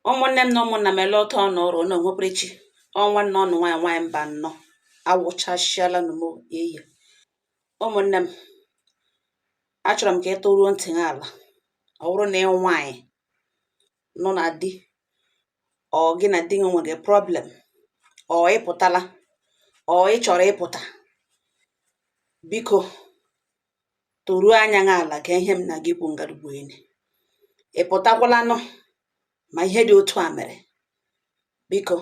Ụmụnne m na ụmụnna m ele otu ọnụ ọrụ na onweprechi ọnwa nne ọnụ nwaanyị nwaanyị mba nnọọ awụchasịala nụ m eyi. Ụmụnne m, achọrọ m ka ị tụruo ntị gị ala. Ọ bụrụ na ị nwaanyị nọ na di, ọ gị na di gị nwere problem, ọ ịpụtala, ọ ị chọrọ ịpụta, biko tụruo anya gị ala ka ihe m na gị kwu ngarugbu enyi. Ị pụtakwalanụ ma ihe dị otu a mere, biko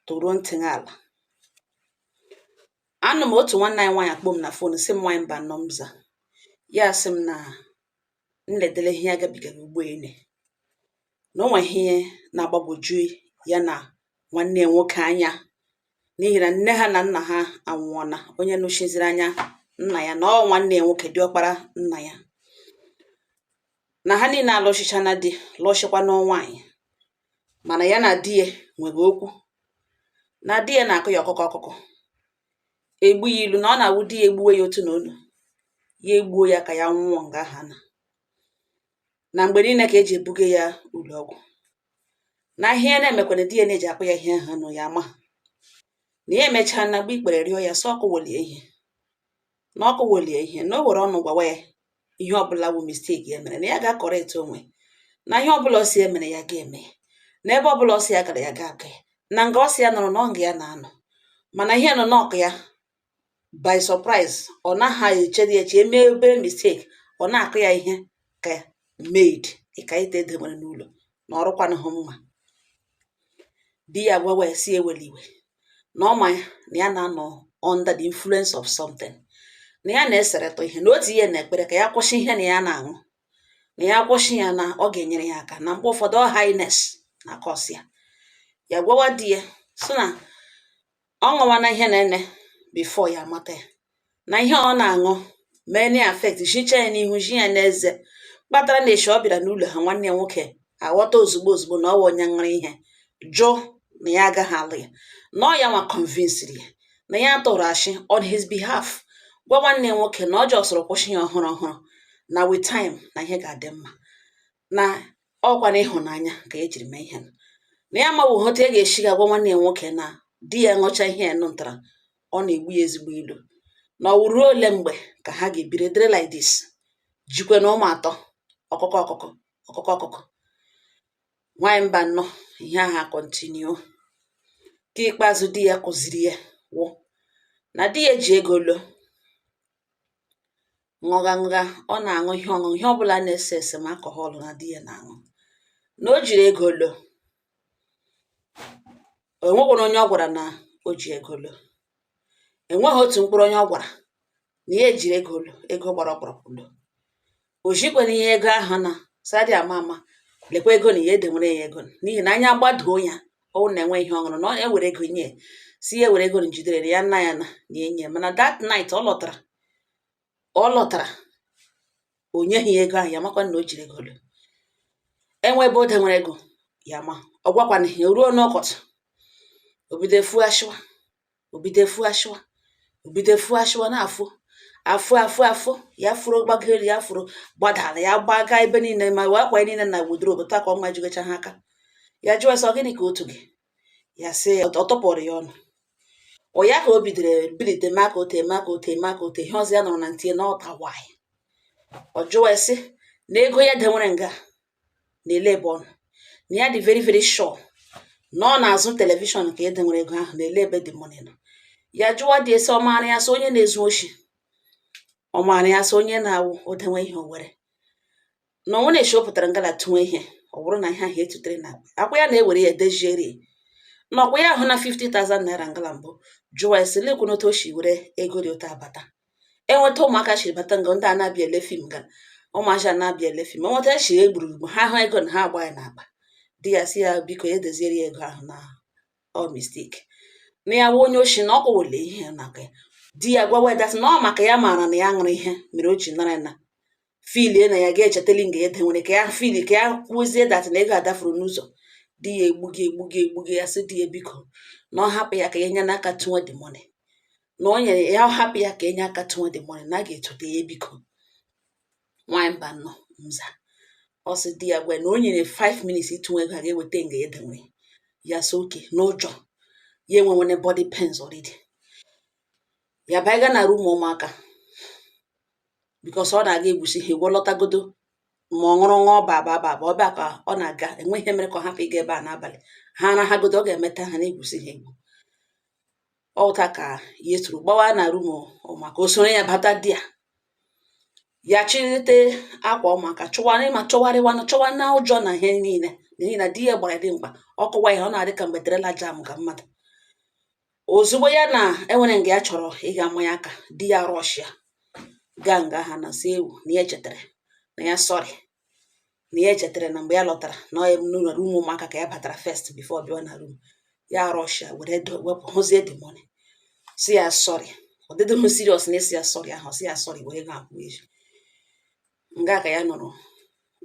tụruo ntị gị ala. Anụ m otu nwanne anyị nwaanyị akpọ m na fon sị m nwaanyị mba nnọọ m za. Ya sị m na nledele ihe agabigara ugbo enyi, na o nwe ihe na-agbagwoju ya na nwanne ya nwoke anya n'ihi na nne ha na nna ha anwụọna. Onye nụchiziri anya nna ya na ọ nwanne ya nwoke diọkpara nna ya, na ha niile alụchicha na di lụchikwa n'nwaanyị, mana ya na di ya nwere okwu na di ya na-akụ ya ọkụkọ egbu ya ilu, na ọ na-awụ di ya egbuwe ya otu na onu ya egbuo ya ka ya nwụọ nga ha na mgbe niile ka eji ebuga ya ụlọ ọgwụ, na ihe na-emekwana di ya na-eji akpụ ya ihe ha nụ ya ama na ya emechaa na gba ikpere rịọ ya sọ ọkụ welie ihe, na ọkụ welie ihe, na o were ọnụ gwawa ya ihe ọbụla bụ misteki ya mere, na ya ga-akọrekt onwe, na ihe ọbụla ọ si ya mere ya ga-eme, na ebe ọbụla ọ si ya gara ya ga-aga ya, na nga ọ si ya nọrọ na ọnga ya na-anọ, mana ihe nọ n'ọkụ ya by surprise. Ọ naghị echedi eche emee obere mistake, ọ na-akụ ya ihe ka maid ka ite edemere n'ụlọ na ọrụkwanụghị mma. Di ya gwawa ya si eweli iwe na ọ ma na ya na-anọ under the influence of something, na ya na-eseretọ ihe, na otu ihe na-ekpere ka ya kwụsị ihe na ya na-aṅụ, na ya kwụsị ya na ọ ga-enyere ya aka, na mgbe ụfọdụ ọ highness na kọsi ya gwawa di ya so na ọ ṅụwana ihe na-ene before ya amata ya, na ihe ọ na-aṅụ mee na affect shicha ya n'ihu shi ya n'eze, kpatara na echi ọ bịara n'ụlọ ha nwanne ya nwoke aghọta ozugbo na ọwa onye ṅụrụ ihe, jụ na ya agaghị alụ ya, na ọ ya nwa convinced ya, na ya tụrụ ashị on his behalf, gwa nwanne ya nwoke na ọ jọsọrọ kwụsị ya ọhụrụ na with time na ihe ga-adị mma, na ọkwa na ịhụnanya ka ejiri mee ihe, na ya mawo otu e ga-esi gwa nwanne ya nwoke na di ya ṅụcha ihe ya nụntara ọ na-egbu ya ezigbo ilu, na ọ ruo ole mgbe ka ha ga-ebiri dịrị like this, jikwe na ụmụ atọ ọkụkọ. Nwaanyị mba nnọọ ihe aha kọntinue. Ka ikpeazụ di ya kụziri ya wụ na di ya ji ego lo ṅụgha ọ na-aṅụ ihe ọṅụṅụ, ihe ọbụla na-ese ese ma alcohol na di ya na-aṅụ, na o jiri ego lo, enwekwana onye ọ gwara na o ji ego lo, enweghị otu mkpụrụ onye ọ gwara na ya ejiri ego lo, ego gbara ọkpụrụkpụ lo. O jikwana ihe ego ahụ na sadị ama lekwa ego na ya edenwere ya ego, n'ihi na anya gbadoo ya ọwụ na enwe ihe ọṅụrụ, na ọ ewere ego nye si ya ewere ego na jidere ya nna ya na enye, mana that night ọ lọtara o nyeghị ya ego ahụ, ya makwa na o jiri ego lo. Enwe ebe o denwere ego ya ma ọ gwakwana ya, ruo n'ụkọtụ obido efu ashịwa na-afụ ya furu gbagoro, ya furu gbadara, ya gbaga ebe niile ma wee kwa niile na wodrobu taa ka ọ nwa jigocha ha aka. Ya jụọ sị ọ gịnị ka otu gị, ya sị ọ tọpụrụ ya ọnụ, ọ ya ka o bidoro bilite maka ote ihe ọzọ ya nọrọ na ntinye na ọta nwanyị. Ọ jụọ sị na ego ya denwere nga na-ele ebe ọnụ, na ya dị very very sure na ọ na-azụ telivishọn ka edenwere ego ahụ, na-ele ebe dị money nọ. Ya jụwa dị esi ọ maara ya sị onye na-ezu oshi, ọ maara ya sị onye na-awụ odenwe ihe owere, na onwe na-eshi o pụtara ngala tụnwe ihe, ọ bụrụ na ihe ahụ etutere na akwa ya na-ewere ya edejieri, na ọkwa ya ahụ na 50,000 naira ngala mbụ. Jụwa esi lekwu n'otu o shi were ego dị ụtọ abata. Enweta ụmụaka shiri bata nga ndị a na-abịa ele fim, ga ụmụaja na-abịa ele fim, enweta shi egburugburu ha hụ ego na ha agba ya n'akpa. Di ya si ya biko ya edezieri ya ego ahụ na ọ mistake, na ya wụ onye oshi na ọkụ wele ihe na aka ya. Di ya gwawa dat na ọ maka ya maara na ya ṅụrụ ihe mere o ji nara na filie na ya ga-echetali nga edenwere ka ya fili ka ya kwuzie dat na ego adafuru n'ụzọ. Di ya egbugi ya sị di ya biko na ọ hapụ ya ka ya nye n'aka tụnwe the money, na o nyere ya, ọ hapụ ya ka enye aka tụnwe the money, na a ga-etote ya biko. Nwaanyị mba nnọọ nza ọ sị di ya gwa na o nyere 5 minutes ịtụnwe ego ha ga-eweta nga ya denwe ya so oke n'ụjọ ya enwenwene body pains already ya baiga na room ụmụaka because ọ na-aga egwusi ha egwu lọtagodo ma ọ ṅụrụ nwa ọba ọbịa ka ọ na-aga enweghị ihe mere ka ọ hapụ ịga ebe a n'abalị ha arahagodo ọ ga-emeta ha na-egwusi ha egwu ọụta ka ya tụrụ gbawa na room ụmụaka o soro ya bata di ya chirite akwa ụmụaka chọwa na ụjọ na ihe niile n'ihi na di ya gbara dị mkpa ọkụwa ihe ọ na-adị ka mgbe trela jam ka mmadụ ozugbo ya na enwere nga ya chọrọ ịga mmanya aka di ya rọshia gaa nga ha na si ewu na ya echetara na ya sọrị na ya echetara na mgbe ya lọtara na n'ụlọ ụmụ ụmụaka ka ya batara first before bịa na room ya rọshia were wepụ hụzie the money si ya sọrị ọ dịdịghị serious na esi ya sọrị ahụ si ya sọrị were ga akwụ eji nga ka ya nọrọ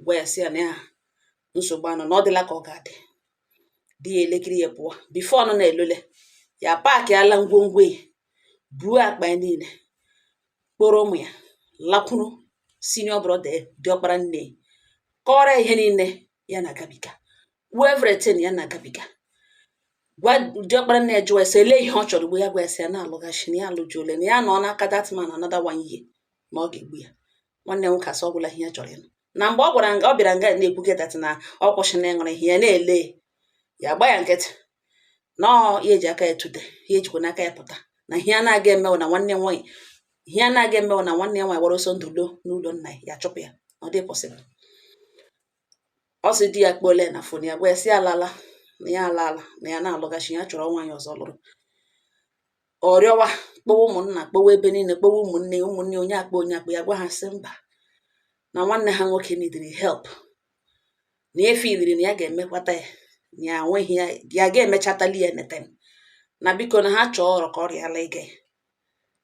gwa ya si ya na ya nsogbu anọ na ọ dịla ka ọ ga-adị di ya elekere ya pụọ bifo nọ na-elole ya paakị ala ngwongwo ya buo akpa ya niile kpọrọ ụmụ ya lakwuru senior brother diọkpara nne kọrọ ihe niile ya na-agabiga wuo everything ya na-agabiga gwa diọkpara nne jụọ ese ele ihe ọ chọrọ ugbo ya gwa ese ya na-alụghachi na ya alụjuole na ya nọ n'aka that man another 1 year ma ọ ga-egbu ya nwanne nwoke asị ọgwụla ihe ya chọrọ ịnụ na mgbe ọ gwara ọ bịara nga na-ekwugedat na ọ kwụsị na ịṅụrụ ihe ya na-ele ya gba ya nkịtị nọọ ya eji aka ya tụde ya ejikwa n'aka ya pụta na ihe a na-aga emewo na nwanne nwaanyị ihe a na-aga emewo na nwanne nwaanyị gbara ọsọ ndụ n'ụlọ nna ya chụpụ ya ọ dị pọsịbụl ọ sị di ya kpọle na fon ya gwa ya si alala na ya alaala na ya na-alụghachi ya chọrọ nwaanyị ọzọ lụrụ ọ rịọwa kpọwa ụmụnna kpọwa ebe niile kpọwa ụmụnne onye akpa ya gwa ha sị mba na nwanne ha nwoke nidiri help na efe iliri na ya ga-emekwata ya ya nweghị ya ga-emechatali ya netem na biko na ha chọọ ọrụ ka ọ rịala ige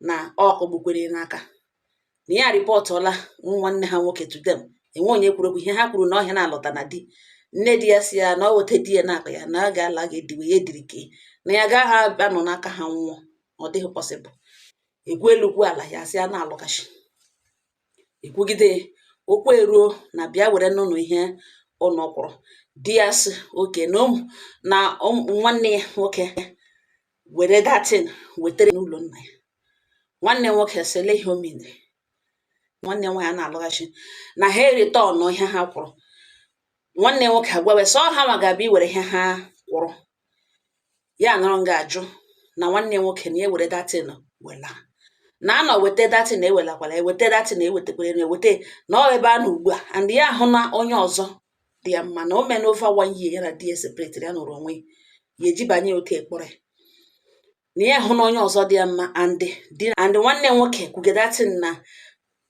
na ọkụ gbukwere n'aka na ya ripọtụọla nwanne ha nwoke to them enwe onye kwuru okwu ihe ha kwuru na ọhịa na-alọta na di nne di ya si ya na ọ weta di ya na akpa ya na a ga-ala ga-ediwe ya ediri ke na ya gaa ha anọ n'aka ha nwụọ ọ dịghị pọsịbụl egwu elukwu ala ya si ya na-alụghachi ekwugide okwu eruo na bịa were n'ụlọ ihe ụlọ kwụrụ di ya sị oke na nwanne ya nwoke were datin wetere n'ụlọ nna ya nwanne nwoke sịle ihe o mere nwanne nwaanyị na-alụghachi na ha erite ọnụ ihe ha kwụrụ nwanne nwoke agwawe sọ ha ma ga-abịa iwere ihe ha kwụrụ ya nọrọ nga ajụ na nwanne nwoke na ewere datin wela na anọ weta datin ewelakwala eweta datin ewetakwere eweta na ọ ebe a na ugbu a and ya ahụ na onye ọzọ dị ya mma na o mee n'ofe 1 year ya na di ya separatịrị ya nụrụ onwe ya ejibanye oke ekpọrọ na ya hụ na onye ọzọ dị ya mma and nwanne nwoke kwugedatin na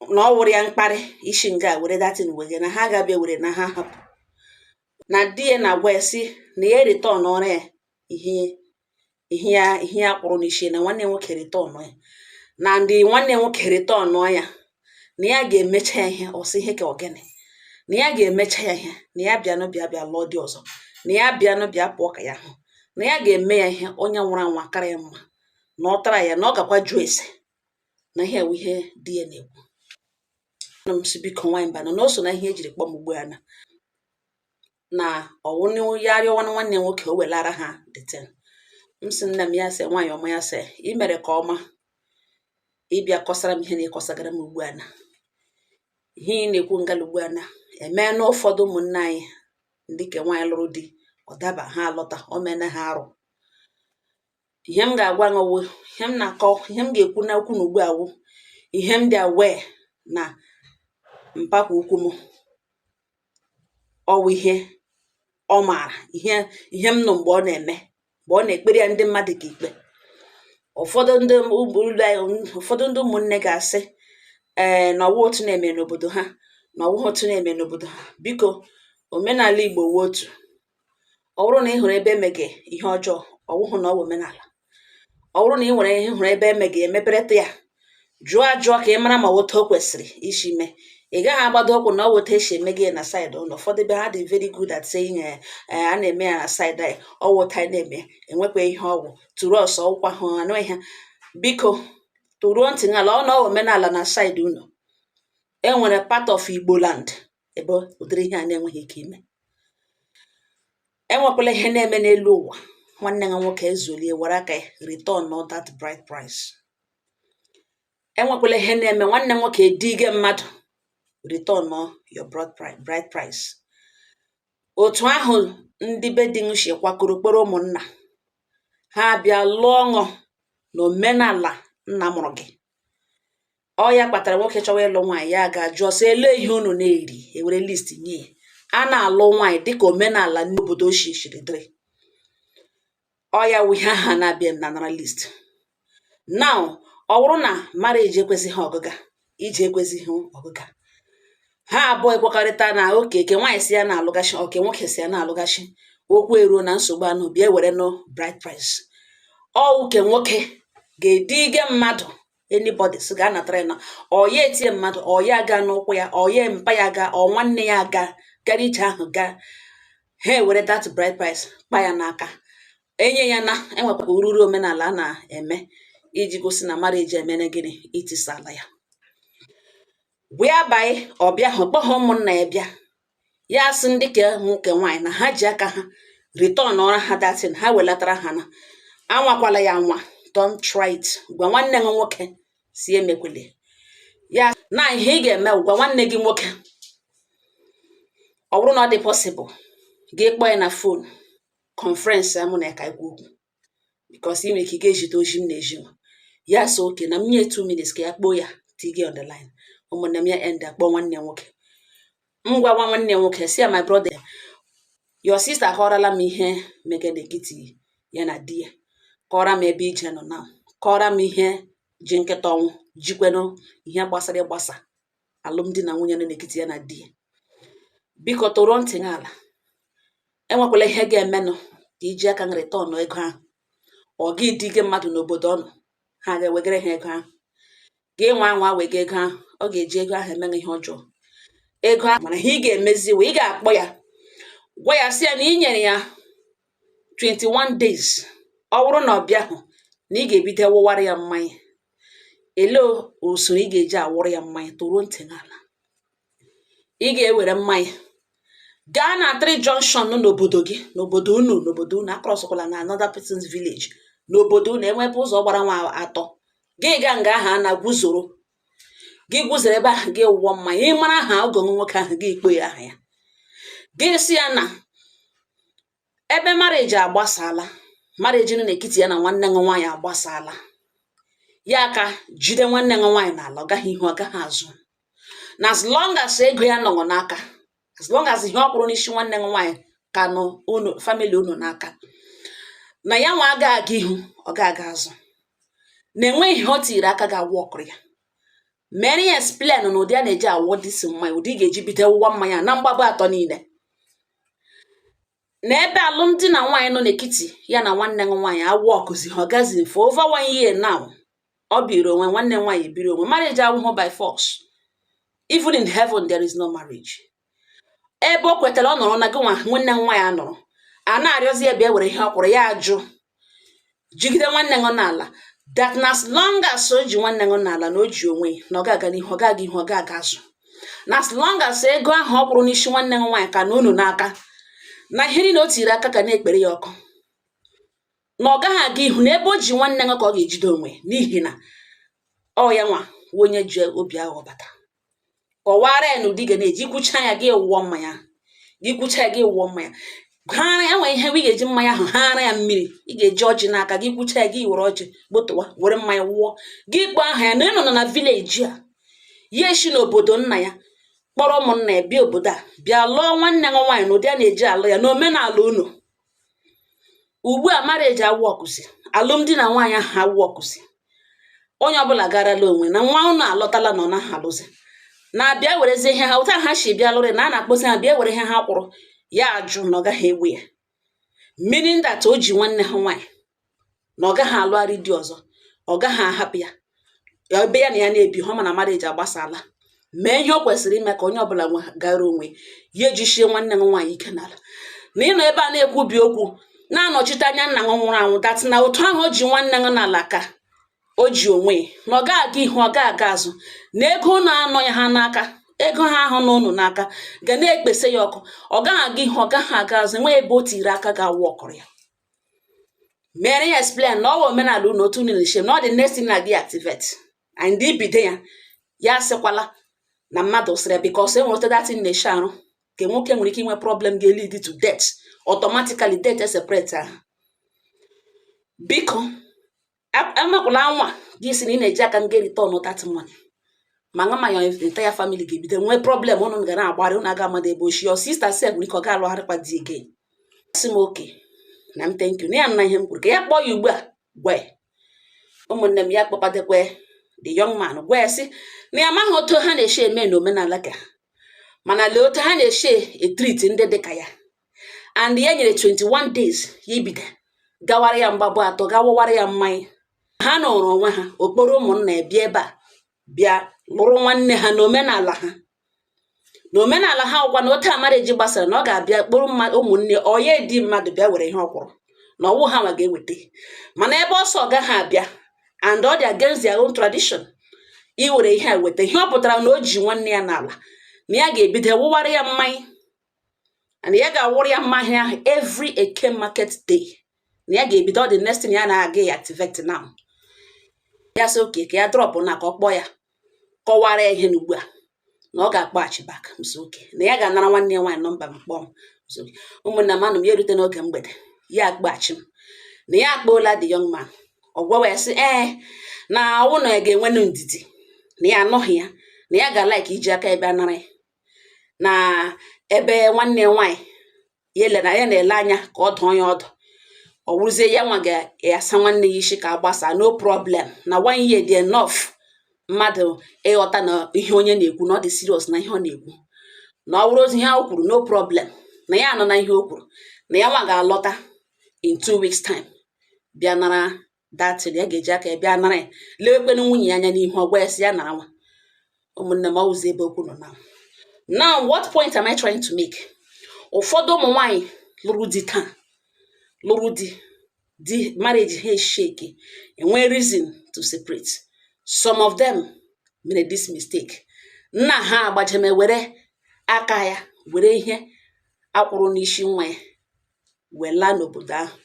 ọ wụrụ ya mkparị isi nga were datin wege na ha ga-abịa were na ha hapụ na di ya na-agwa ya si na ya return ọrụ ya ihe ya kwụrụ n'isi na nwanne nwoke return ya na ndị nwanne nwoke return ya na ya ga-emecha ya ihe ọsị ihe ka ogene na ya ga-emecha ya ihe na ya bịanụ bịa lụọ dị ọzọ na ya bịanụ bịa pụọ ka ya hụ na ya ga-eme ya ihe onye nwụrụ anwụ akara ya mma na ọ tara ya na ọ gakwa jụọ ese na ihe ewu ihe di ya na-ekwu na m si biko nwaanyị mba na o so na ihe ejiri kpọọ m ugbu a na ọwụnụ ya arịọwa nwanne nwoke o welara ha deten m sị nna m ya sị nwaanyị ọma ya sị ị mere ka ọma ịbịa kọsara m ihe na-ekọsagara m ugbu a ihe ị na-ekwu ngala ugbu a emee na ụfọdụ ụmụnne anyị ndị ke nwaanyị lụrụ di ọ daba ha alọta o mena ha arụ ihe m ga-agwa nwewo ihe m na-akọ ihe m ga-ekwu na okwu na ugbu a wụ ihe m dị awee na mpakwa ukwu m ọwụ ihe ọ maara ihe m nọ mgbe ọ na-eme mgbe ọ na-ekpere ya ndị mmadụ ka ikpe ụfọdụ ndị ụmụnne ga-asị na ọwụ otu na-eme n'obodo ha na ọwụghị otu na-eme n'obodo ha biko omenala Igbo wu otu ọ bụrụ na ị hụrụ ebe emege ihe ọjọọ ọwụhụ na ọ bụ omenala ọ bụrụ na ị nwere ihe hụrụ ebe emege emepereta ya jụọ ka ị mara ma otu o kwesịrị isi mee ị gaghị agbado ọkwụ na ọ weta esi eme gị na saịdị ụlọ ụfọdụ ebe ha dị very good at saying a na-eme ya na saịdị anyị ọwụta na-eme enwekwa ihe ọgwụ tụrụ ọsọ ọkwa hụ anụghị ha biko tụruo ntị ala ọ na omenala na saịdị ụlọ enwere part of Igbo land ebe ụdịrị ihe a na-enweghị ike ime. Enwekwala ihe na-eme n'elu ụwa nwanne gị nwoke ezulie were aka ya return all that bride price. Enwekwala ihe na-eme nwanne nwoke edige mmadụ return all your bride price. Otu ahụ ndị be di m si kwakọrọ kpọrọ ụmụnna ha bịa lụọ ọṅụ n'omenala nna mụrụ gị. Ọ ya kpatara nwoke chọwa ịlụ nwaanyị ya ga-ajụ ọsọ ele ihe unu na-eri ewere list nye ya. A na-alụ nwaanyị dịka omenala n'obodo ochie siri dịrị. Ọ ya wụ ihe aha na-abịa m na nara list. Now ọ bụrụ na marriage ekwesịghị ọgụga, ije ekwesịghị ọgụga, ha abụọ ekwekọrịta na oke ke nwaanyị si ya na-alụgachi oke nwoke si ya na-alụgachi, okwu eruo na nsogbu anụ bịa were no bride price. Ọ uke nwoke ga-edige mmadụ anybody so ga-anatara ya na ọ ya etie mmadụ ọ ya ga n'ụkwụ ya ọ ya mpa ya ga ọ nwanne ya ga gara ije ahụ ga ha ewere that bride price kpa ya n'aka enye ya na enwekwa ururu omenala a na-eme iji gosi na marriage emene gịnị itisala ya. Whereby ọbịa ahụ kpọọ ha ụmụnna ya bịa ya sị ndị ke nwoke nwaanyị na ha ji aka ha return ọra ha datin ha welatara ha na anwakwala ya nwa. Don't try it. Gwa nwanne gị nwoke si emekwele ya na ihe ị ga-eme gwa nwanne gị nwoke. Ọ bụrụ na ọ dị possible gị kpọọ ya na phone conference amụ na ka ikwu okwu because ị nwere ike ga-ejide oji m na-eji nwa ya so oke na mmnye 2 minutes ka ya kpọọ ya tige on the line. Ụmụnne m ya end akpọ nwanne nwoke ngwa nwanne nwoke si ya my brother your sister akọrọla m ihe megede nkịtị ya na di ya, kọrọ m ebe ije nọ na kọrọ m ihe ji nkịta ọnwụ jikweno ihe gbasara ịgbasa alụmdi na nwunye nọ n'etiti ya na di ya. Biko tụrụ ntị ala enwekwala ihe ga-emenụ ka iji aka nrịta ọnụ ego ahụ ọ gị dige mmadụ n'obodo ọnụ ha ga-ewegara ha ego ahụ gị nwa anwa wega ego ahụ ọ ga-eji ego ahụ eme ihe ọjọọ. Ego ahụ mana ihe ị ga-emezi ị ga-akpọ ya gwa ya sị ya na ị nyere ya 21 days. Ọ bụrụ na ọbịa ahụ na ị ga-ebido wụwara ya mmanya ele usoro ị ga-eji awụrụ ya mmanya. Tụrụ ntị n'ala ị ga-ewere mmanya gaa na 3 junction n'obodo gị n'obodo unu akọrọsọkwala na another person's village n'obodo unu enwepụ ụzọ gbara nwa atọ gị gaa nga aha na guzoro gị guzoro ebe ahụ gị wụọ mmanya ị mara aha ọgọ nwoke ahụ gị ikpe ya aha ya gị si ya na ebe marriage agbasala marriage nọ n'etiti ya na nwanne gị nwaanyị agbasala ya aka jide nwanne gị nwaanyị n'ala ọ gaghị ihu ọ gaghị azụ na as long as ego ya nọ n'aka as long as ihe ọ kwụrụ n'isi nwanne gị nwaanyị ka nọ unu family unu n'aka na ya nwa aga ihu ọ ga-aga azụ na enweghị ihe o tiri aka ga-awụ ọkụrụ ya. Mere ya explain na ụdị a na-eji awụ dịsị mmanya ụdị ga-eji bido wụwa mmanya na mgbaba atọ niile na ebe alụmdi na nwaanyị nọ n'etiti ya na nwanne gị nwaanyị awụ ọkụzi ọ gazi for over 1 year now. Ọ biri onwe nwanne nwaanyị biri onwe marriage awụhụ by force. Even in heaven there is no marriage. Ebe o kwetara ọ nọrọ na gị nwanne nwaanyị anọrọ a na-arịọzi ebe were ihe ọ kwụrụ ya ajụ jigide nwanne gị n'ala that na as long as o ji nwanne gị n'ala na o ji onwe na ọ ga-aga n'ihu ọ ga-aga ihu ọ ga-aga azụ na as long as ego ahụ ọ kwụrụ n'isi nwanne gị nwaanyị ka na unu n'aka na ihe niile o tiri aka ka na-ekpere ya ọkụ na ọ gaghị aga ihu na ebe o ji nwanne gị ka ọ ga-ejide onwe n'ihi na ọ ya nwa onye ji obi aghọ bata kọwara ya na ụdị ga na-eji kwucha ya gị wụọ mmanya gị kwucha ya gị wụọ mmanya hara ya nwere ihe ị ga-eji mmanya ahụ hara ya mmiri ị ga-eji ọjị n'aka gị kwucha ya gị were ọjị gbotowa were mmanya wụọ gị kpọọ aha ya na ịnọ na vileji a ya eshi n'obodo nna ya kpọrọ ụmụnna ya bịa obodo a bịa lụọ nwanne gị nwaanyị na ụdị a na-eji alụ ya na omenala unu. Ugbu a marriage awụ ọkụzi alụmdi na nwaanyị ahụ awụ ọkụzi onye ọbụla garala onwe na nwa unu alọtala nọ na ha alụzi na-abịa werezi ihe ha ụta ha si bịa lụrị na a na-akpọzi ha bịa were ihe ha kwụrụ ya ajụ na ọ gaghị ewe ya meaning that o ji nwanne ha nwaanyị na ọ gaghị alụgharị di ọzọ ọ gaghị ahapụ ya ebe ya na ya na-ebi hụ mana marriage agbasala mee ihe o kwesịrị ime ka onye ọbụla gara onwe ya ejichie nwanne gị nwaanyị ike n'ala na ịnọ ebe a na-ekwubi okwu na-anọchite anya nna gị nwụrụ anwụ dat na otu ahụ o ji nwanne gị n'ala ka o ji onwe na ọ ga-aga ihu ọ ga-aga azụ na ego na-anọ ya ha n'aka ego ha ahụ n'ụnụ n'aka ga na-ekpesa ya ọkụ, ọ gaghị aga ihe, ọ gaghị aga azụ, enweghị ebe o tiri aka ga-awụ ọkụrụ ya. Mere ya explain na ọwa omenala unu otu unu na-eshe na ọ dị next thing na gị activate and ibido ya sịkwala na mmadụ sịrị because enwere otu datin na-eshe arụ nke nwoke nwere ike inwe problem ga-lead to death, automatically death separate ahụ. Biko amakwala nwa gị si na ị na-eji aka nga return that money, ma nga ma your entire family ga-ebido nwee problem, ụnụ ga na-agbarị, ụnụ aga amada ebe oshi, your sister sef nwere ike ọ ga-alụgharịkwa di again. Sị m oke na m thank you na ya na ihe m kwuru ka ya kpọọ ya ugbu a gwe ụmụnne m ya kpọkpadekwe the young man gwe sị na ya amaghị otu ha na-eshe eme na omenala ka, mana lee otu ha na-eshe etrit ndị dịka ya, and ya nyere 21 days ya ibido gawara ya mgbabụ atọ gawawara ya mmanya. Ha nọrọ onwe ha okporo ụmụnna ya bịa ebe a bịa lụrụ nwanne ha na omenala ha. Na omenala ha ụkwa na otu amareji gbasara na ọ ga-abịa kpụrụ ụmụnne onye di mmadụ bịa were ihe ọkwụrụ na ọwụ ha nwa ga-eweta, mana ebe ọsọ ọ gaghị abịa and ọ dị against their own tradition iwere ihe a weta. Ihe ọ pụtara na o ji nwanne ya n'ala na ya ga-ebido wụwara ya mmanya, and ya ga-awụrụ ya mmanya ahụ every Eke market day, na ya ga-ebido ọ dị next thing ya na-aga ya activate now. Ya sị oke ka ya drọpụ na ka ọ kpọọ ya kọwara ya ihe n'ugbu a na ọ ga-akpọghachi back. Msoke na ya ga-anara nwanne ya nwaanyị nọmba m kpọọ m. Msoke ụmụnna m anụ m ya erute n'oge mgbede ya akpọghachi m na ya akpọọla the young man. Ọ gwa wee sị na ụnụ ya ga-enwenụ ndidi na ya anọghị ya, na ya ga-like iji aka ebe anara ya, na ebe nwanne ya nwaanyị ya na-ele anya ka ọ dụọ ya ọdụ, ọ wụrụzie ya nwa ga-asa nwanne ya isi ka agbasa, no problem, na 1 year dị enough mmadụ ịghọta na ihe onye na-ekwu na ọ dị serious na ihe ọ na-ekwu, na ọ bụrụ ozi ihe ahụ kwuru no problem, na ya anọ na ihe o kwuru, na ya nwa ga-alọta in 2 weeks time bịa nara datin ya ga-eji aka ya bịa nara ya, lewekwenụ nwunye ya anya n'ihu ọgwa ya si ya nara nwa. Ụmụnne m ọwụzi ebe okwu nọ now what point am I trying to make? Ụfọdụ ụmụ nwaanyị lụrụ di taa, lụrụ di marriage ha shake, enwe reason to separate. Some of them made this mistake. Nna ha agbajeme were aka ya were ihe akwụrụ n'isi nwa ya wela n'obodo ahụ.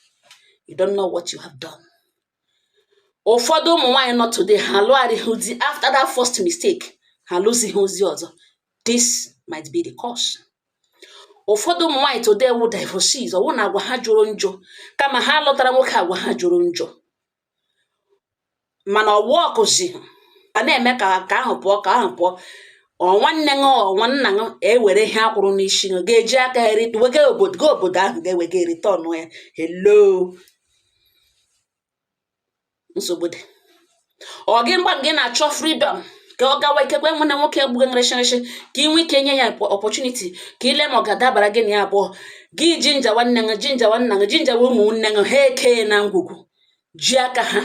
You don't know what you have done. Ụfọdụ ụmụ nwaanyị nọ today ha lụgharịghị di after that first mistake, ha lụzighị ozi ọzọ. This might be the cause. Ụfọdụ ụmụ nwaanyị today wụ divorcees, ọwụ na agwa ha jụrụ njọ kama ha lụtara nwoke agwa ha jụrụ njọ, mana ọwụ ọkụzi a na-eme ka ahụ pụọ ka ahụ pụọ. Nwanne nwanna gị ewere ihe akwụrụ n'isi ga-eji aka wega obodo ahụ ga-ewega return ya. Hello, nsogbu dị. Ọ gị mgba gị na-achọ freedom ka ọ gawa ikekwe nwanne nwoke egbuge nresharịsị ka ị nwee ike nye ya opportunity ka ile ma ọ ga-adabara gị na ya abụọ gị jinja nwanne gị jinja nwanna gị jinjawa ụmụnne gị ha eke na ngwugwu ji aka ha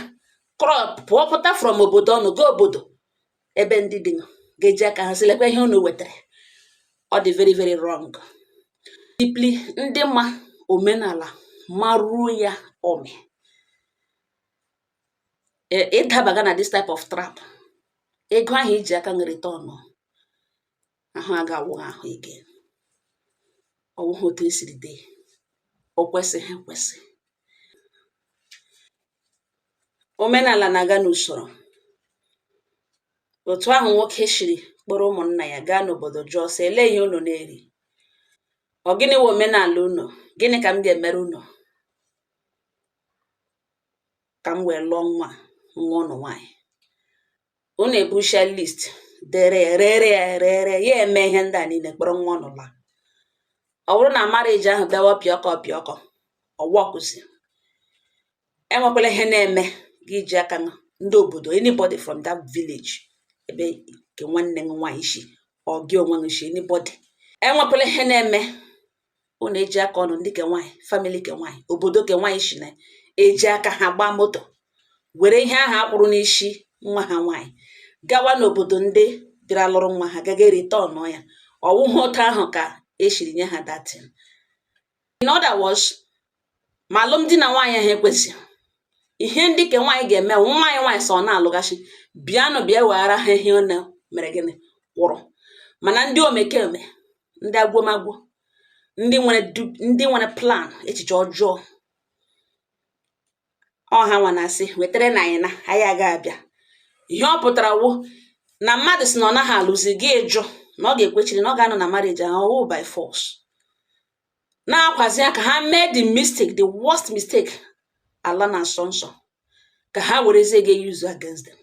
crop pụọ pụta from obodo ọnụ ga obodo ebe ndị dị ga-eji aka ha silekwa ihe unu wetara. Ọ dị very very wrong. Deeply ndị ma omenala maruo ya ome ịdabaga na this type of trap, ego ahụ iji aka ngerịta ọnụ ahụ aga-awụ ahụ ike. Ọwụghị otu esiri dị, o kwesịghị ekwesị. Omenala na-aga n'usoro. Otu ahụ nwoke shiri kpọrọ ụmụnna ya gaa n'obodo jụọ sị ele ihe unu na-eri, ọ gịnị wụ omenala unu, gịnị ka m ga-emere unu ka m wee lụọ nwa ụnụ nwaanyị. Unu ebusha list dere rere ya eme ihe ndị a niile kpọrọ nwa ụnụ la. Ọ bụrụ na marriage ahụ bịawa pịọkọ ọwọkụzi, enwekwala ihe na-eme gị ji aka ndị obodo, anybody from that village ebe ke nwanne gị nwaanyị shi ọ gị onwe gị shi, anybody enwekwala ihe na-eme unu eji aka ọnụ ndị ke nwaanyị family ke nwaanyị obodo ke nwaanyị shi na eji aka ha gbaa moto were ihe ahụ akwụrụ n'isi nwa ha nwaanyị gawa n'obodo ndị bịara lụrụ nwa ha gaga return ya. Ọwụghị otu ahụ ka eshiri nye ha datin. In other words, ma alụmdi na nwaanyị ahụ ekwesị ihe ndị ke nwaanyị ga-eme nwaanyị sọ na-alụgachi bịanụ bịa weghara ha ihe ọ mere gịnị kwụrụ, mana ndị omekome, ndị agwomagwo, ndị nwere plan echiche ọjọọ, ọha nwa na-asị wetere na anyị aga abịa. Ihe ọ pụtara wụ na mmadụ si na ọ naghị alụzi gị ịjụ na ọ ga-ekwechiri na ọ ga-anọ na marriage ahụ by force, na-akwazi ya ka ha mee the mistake, the worst mistake ala na asọ nsọ, ka ha werezie ga-use against them.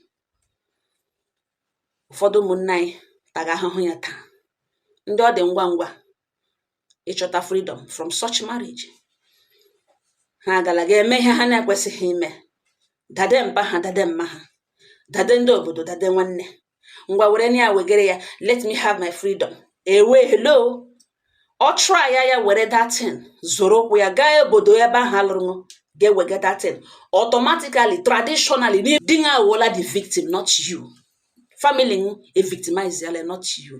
Ụfọdụ ụmụnne anyị taga ahụhụ ya taa, ndị ọ dị ngwa ngwa ịchọta freedom from such marriage. Ha agala ga-eme ihe ha na-ekwesịghị ime, dade mpa ha, dade mma ha, dade ndị obodo, dade nwanne, ngwa were na ya wegere ya, let me have my freedom. Ewe hello, ọ try ya were datin zoro ụkwụ ya gaa obodo ebe ahụ alụrụ ga-ewega datin automatically, traditionally, di nga aghọọla the victim, not you. Family a victimize ya, not you.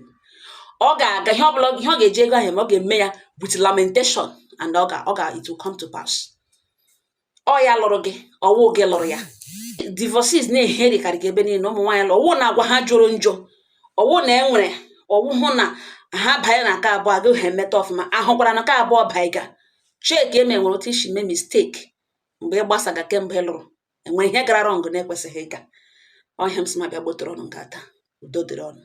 Ọ ga-aga ihe ọbụla ihe ọ ga-eji ego ahụ, ọ ga-eme ya with lamentation, and it will come to pass. Ọ ya lụrụ gị, ọwụ gị lụrụ ya. Divorces na-eheri karịka ebe niile, ụmụ nwaanyị lụrụ, ọwụ na-agwa ha jụrụ njọ, ọwụ na enwere ọwụ hụ na ha banye na nke abụọ agaghị ha emeta ọfụma, ahụkwara na nke abụọ baiga cheki eme nwere otu isi mee mistake mgbe ị gbasaga kemgbe ị lụrụ, enwere ihe gara wrong na-ekwesịghị ịga. Ọ ihe m sị ma bịa gbotere ọnụ nke ata. Udo dịrị ọnụ.